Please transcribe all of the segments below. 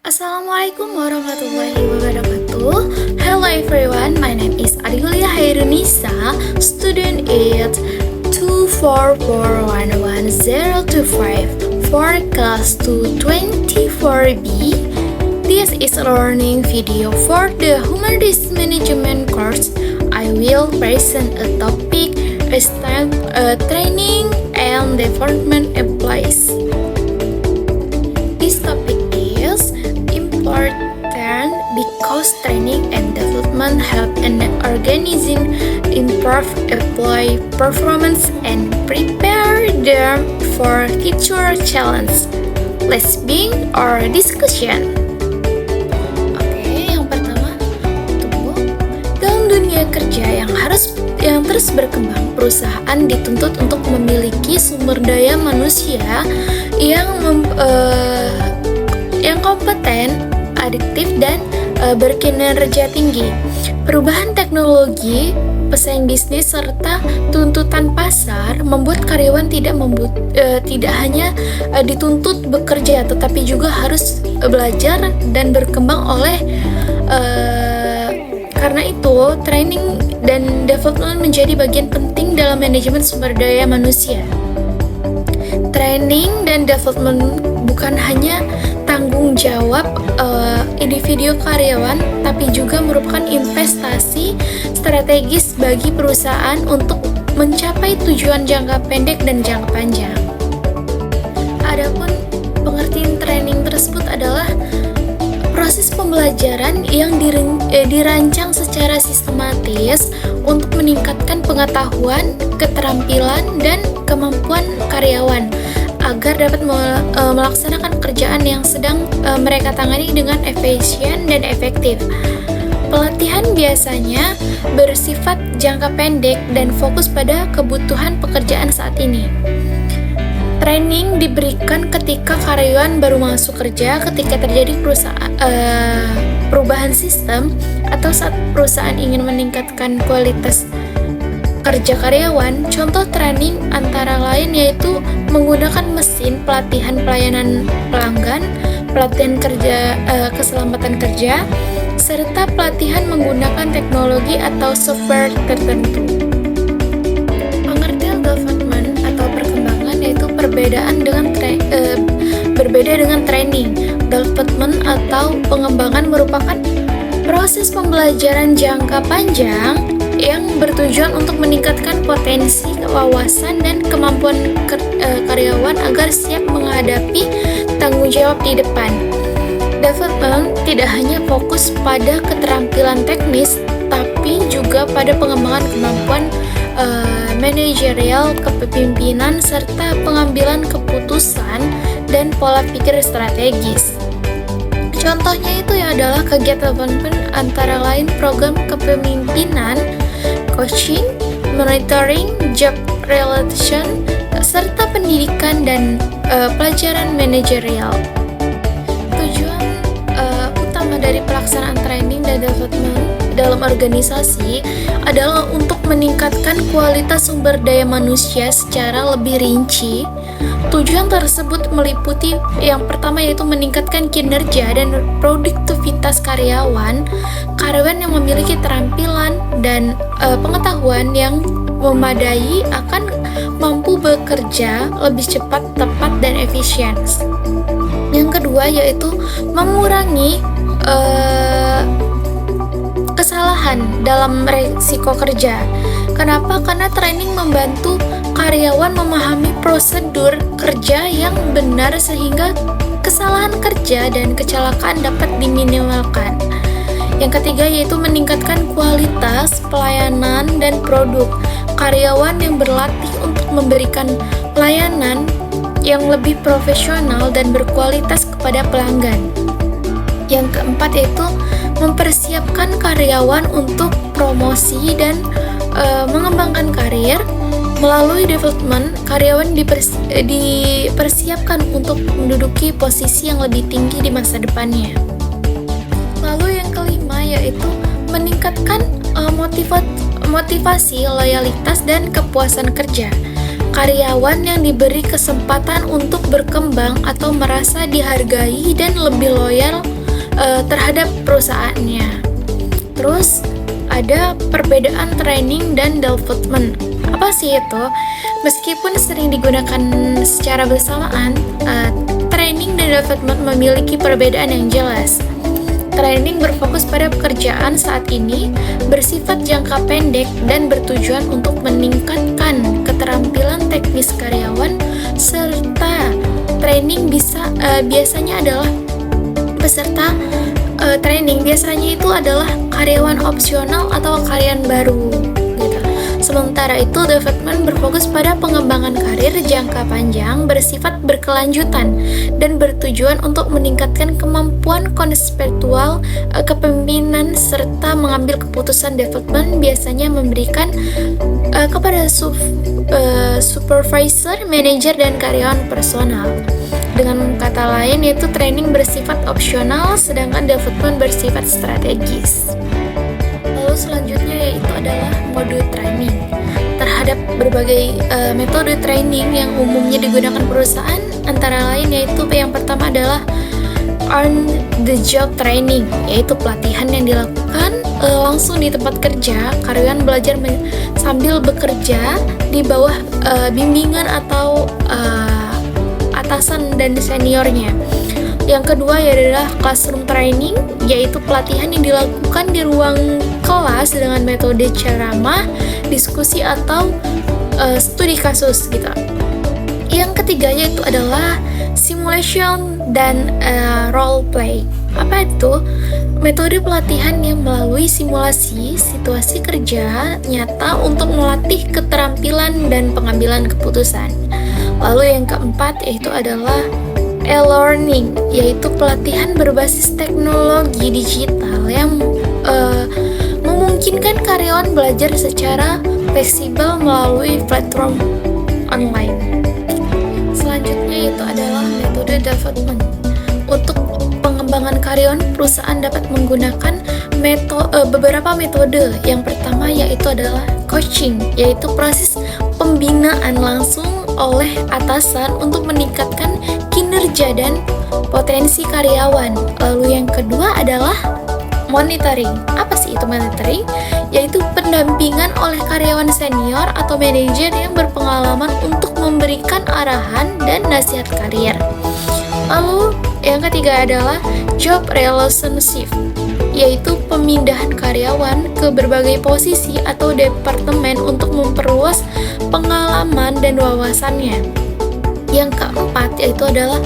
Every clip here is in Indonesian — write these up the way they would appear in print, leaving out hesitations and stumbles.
Assalamualaikum warahmatullahi wabarakatuh. Hello everyone, my name is Adiulia Hairunisa, student at 2441125 for class 224B. This is a learning video for the Humanities Management course. I will present a topic training and development employees. This topic is important because training and development help an organization improve employee performance and prepare them for future challenges. Let's begin our discussion. Oke, yang pertama, tunggu. Dalam dunia kerja yang terus berkembang, perusahaan dituntut untuk memiliki sumber daya manusia yang kompeten, adiktif, dan berkinerja tinggi. Perubahan teknologi, pesaing bisnis, serta tuntutan pasar membuat karyawan tidak hanya dituntut bekerja, tetapi juga harus belajar dan berkembang karena itu, training dan development menjadi bagian penting dalam manajemen sumber daya manusia. Training dan development bukan hanya tanggung jawab individu karyawan, tapi juga merupakan investasi strategis bagi perusahaan untuk mencapai tujuan jangka pendek dan jangka panjang. Adapun pengertian training tersebut adalah proses pembelajaran yang dirancang secara sistematis untuk meningkatkan pengetahuan, keterampilan, dan kemampuan karyawan agar dapat melaksanakan pekerjaan yang sedang mereka tangani dengan efisien dan efektif. Pelatihan biasanya bersifat jangka pendek dan fokus pada kebutuhan pekerjaan saat ini. Training diberikan ketika karyawan baru masuk kerja, ketika terjadi perubahan sistem, atau saat perusahaan ingin meningkatkan kualitas kerja karyawan. Contoh training antara lain yaitu menggunakan mesin, pelatihan pelayanan pelanggan, pelatihan keselamatan kerja, serta pelatihan menggunakan teknologi atau software tertentu. Pengertian development atau perkembangan yaitu berbeda dengan training. Development atau pengembangan merupakan proses pembelajaran jangka panjang yang bertujuan untuk meningkatkan potensi, wawasan, dan kemampuan karyawan agar siap menghadapi tanggung jawab di depan. Development tidak hanya fokus pada keterampilan teknis, tapi juga pada pengembangan kemampuan manajerial, kepemimpinan, serta pengambilan keputusan dan pola pikir strategis. Contohnya itu adalah kegiatan development antara lain program kepemimpinan, coaching, monitoring, job relation, serta pendidikan dan pelajaran manajerial. Tujuan utama dari pelaksanaan training dan development dalam organisasi adalah untuk meningkatkan kualitas sumber daya manusia secara lebih rinci. Tujuan tersebut meliputi yang pertama yaitu meningkatkan kinerja dan produktivitas karyawan yang memiliki keterampilan dan pengetahuan yang memadai akan mampu bekerja lebih cepat, tepat, dan efisien. Yang kedua yaitu mengurangi kesalahan dalam resiko kerja. Kenapa? Karena training membantu karyawan memahami prosedur kerja yang benar sehingga kesalahan kerja dan kecelakaan dapat diminimalkan. Yang ketiga yaitu meningkatkan kualitas pelayanan dan produk. Karyawan yang berlatih untuk memberikan pelayanan yang lebih profesional dan berkualitas kepada pelanggan. Yang keempat yaitu mempersiapkan karyawan untuk promosi dan mengembangkan karir. Melalui development, karyawan dipersiapkan untuk menduduki posisi yang lebih tinggi di masa depannya. Lalu yang kelima yaitu meningkatkan motivasi, loyalitas, dan kepuasan kerja. karyawan yang diberi kesempatan untuk berkembang atau merasa dihargai dan lebih loyal terhadap perusahaannya. Terus ada perbedaan training dan development. Apa sih itu? Meskipun sering digunakan secara bersamaan, training dan development memiliki perbedaan yang jelas. Training berfokus pada pekerjaan saat ini, bersifat jangka pendek dan bertujuan untuk meningkatkan keterampilan teknis karyawan, serta training biasanya adalah peserta training biasanya itu adalah karyawan opsional atau karyawan baru gitu. Sementara itu development berfokus pada pengembangan karir jangka panjang, bersifat berkelanjutan dan bertujuan untuk meningkatkan kemampuan konseptual kepemimpinan serta mengambil keputusan. Development biasanya memberikan kepada supervisor, manajer dan karyawan personal. Dengan kata lain, yaitu training bersifat opsional, sedangkan development bersifat strategis. Lalu selanjutnya yaitu adalah mode training. Terhadap berbagai metode training yang umumnya digunakan perusahaan, antara lain yaitu yang pertama adalah on the job training, yaitu pelatihan yang dilakukan langsung di tempat kerja. Karyawan belajar sambil bekerja di bawah bimbingan atau atasan dan seniornya. Yang kedua adalah classroom training, yaitu pelatihan yang dilakukan di ruang kelas dengan metode ceramah, diskusi atau studi kasus gitu. Yang ketiga yaitu adalah simulation dan role play. Apa itu? Metode pelatihan yang melalui simulasi situasi kerja nyata untuk melatih keterampilan dan pengambilan keputusan. Lalu yang keempat yaitu adalah e-learning, yaitu pelatihan berbasis teknologi digital yang memungkinkan karyawan belajar secara fleksibel melalui platform online. Selanjutnya itu adalah metode development. Untuk pengembangan karyawan, perusahaan dapat menggunakan beberapa metode. Yang pertama yaitu adalah coaching, yaitu proses pembinaan langsung oleh atasan untuk meningkatkan kinerja dan potensi karyawan. Lalu yang kedua adalah monitoring. Apa sih itu monitoring? Yaitu pendampingan oleh karyawan senior atau manajer yang berpengalaman untuk memberikan arahan dan nasihat karir. Lalu yang ketiga adalah job relationship, yaitu pemindahan karyawan ke berbagai posisi atau departemen untuk memperluas pengalaman dan wawasannya. Yang keempat yaitu adalah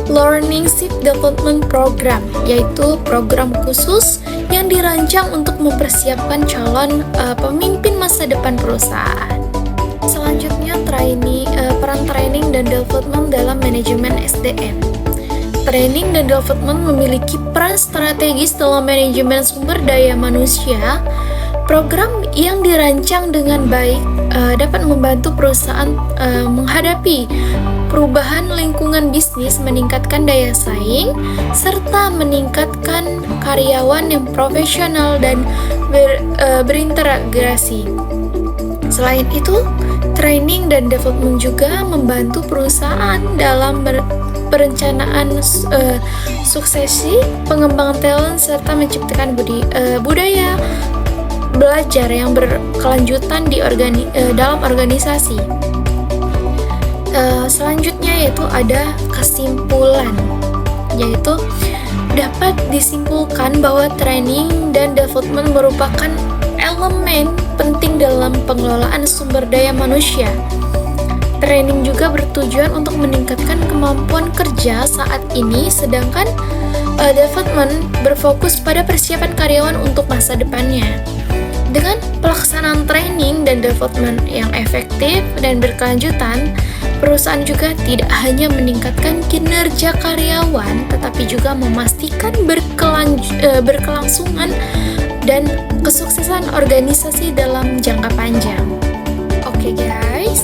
Learning-ship Development Program, yaitu program khusus yang dirancang untuk mempersiapkan calon pemimpin masa depan perusahaan. Selanjutnya peran training dan development dalam manajemen SDM. Training dan development memiliki peran strategis dalam manajemen sumber daya manusia. Program yang dirancang dengan baik dapat membantu perusahaan menghadapi perubahan lingkungan bisnis, meningkatkan daya saing, serta meningkatkan karyawan yang profesional dan berintegrasi. Selain itu, training dan development juga membantu perusahaan dalam perencanaan suksesi, pengembangan talent, serta menciptakan budaya belajar yang berkelanjutan dalam organisasi. Selanjutnya yaitu ada kesimpulan, yaitu dapat disimpulkan bahwa training dan development merupakan elemen penting dalam pengelolaan sumber daya manusia. Training juga bertujuan untuk meningkatkan kemampuan kerja saat ini, sedangkan development berfokus pada persiapan karyawan untuk masa depannya. Dengan pelaksanaan training dan development yang efektif dan berkelanjutan, perusahaan juga tidak hanya meningkatkan kinerja karyawan, tetapi juga memastikan berkelangsungan dan kesuksesan organisasi dalam jangka panjang. Oke guys,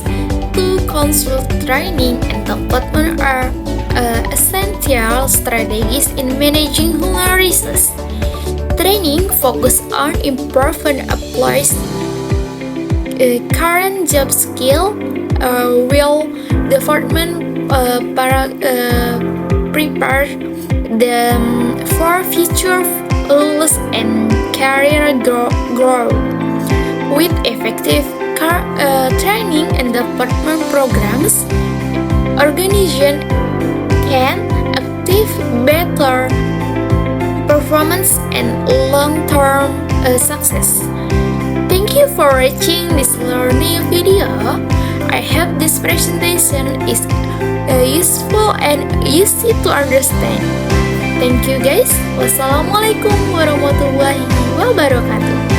consult training and development are essential strategies in managing human resources. Training focus on improving employees' current job skill will development prepare them for future roles and career growth. With effective training and development programs, organization can achieve better performance and long-term success. Thank you for watching this learning video. I hope this presentation is useful and easy to understand. Thank you guys. Wassalamualaikum warahmatullahi wabarakatuh.